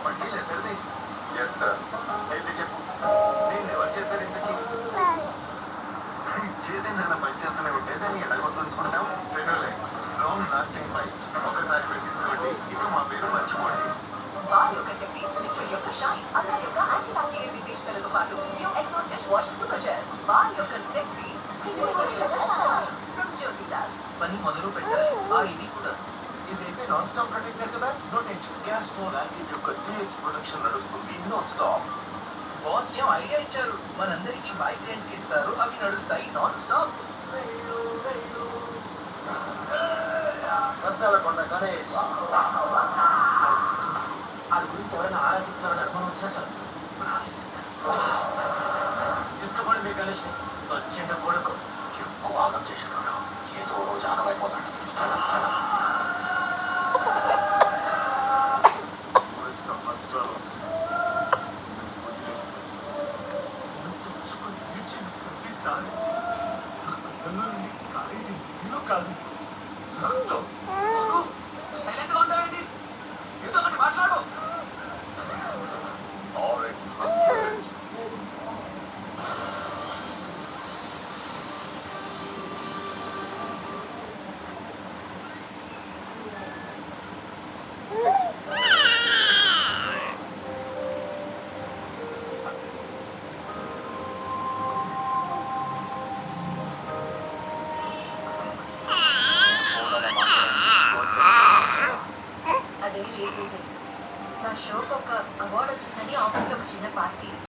వడ్డీ లెక్కడిది. Yes sir. అయితే చెప్పు, నేను ఎవరు చేశారు ఇంతకీ? ఏదైనా పని చేస్తూనే ఉంటే దాన్ని ఎలా గుర్తుంచుకుంటాం? ఫెనోలెక్స్ లాంగ్ లాస్టింగ్ పైప్స్ ఒకసారి పెట్టించుకోండి, ఇక మా పేరు మర్చిపోండి. బాల్ యొక్క శక్తి, లిక్విడ్ యొక్క షైన్, అతని యొక్క యాంటీ బ్యాక్టీరియల్ విశేషతలతో పాటు new Exo dish wash super gel. Bar యొక్క శక్తి, లిక్విడ్ యొక్క షైన్ ఫ్రమ్ జ్యోతిలాల్. పని మొదలు పెట్టాలి. ఆ ఇది కూడా ఇదైతే నాన్ స్టాప్ ప్రొటెక్టర్ కదా, నో టెన్షన్. క్యాస్ట్రోల్ యాక్టివ్ యొక్క 3x ప్రొడక్షన్ నడుస్తుంది నాన్ స్టాప్. బాస్ ఏం ఐడియా ఇచ్చారు, మనందరికీ బైక్ రెంట్కి ఇస్తారు, అవి నడుస్తాయి నాన్ స్టాప్. రత్నాల కొండ గణేష్. వాడి గురించి ఎవరైనా ఆలోచిస్తున్నారని అనుమానం వచ్చినా చాలు, మనం ఆలోచిస్తాం. తీసుకోండి మీ గణేష్, సచ్చిన కొడుకు ఎక్కువ ఆగం చేసినాడు, ఏదో రోజు ఆగమైపోతాడు. సంవత్సరాలు తలుచుకొని పిలిచిన ప్రతిసారి నా కళ్ళలో నుండి కారేది నీళ్ళు కాదు, రక్తం. సైలెంట్గా ఉంటావేంటి? ఏదో ఒకటి మాట్లాడు. ఆరెంజ్ 100. అదే లేదు విజయ్, నా షోకి ఒక అవార్డు వచ్చిందని ఆఫీస్లో ఒక చిన్న పార్టీ.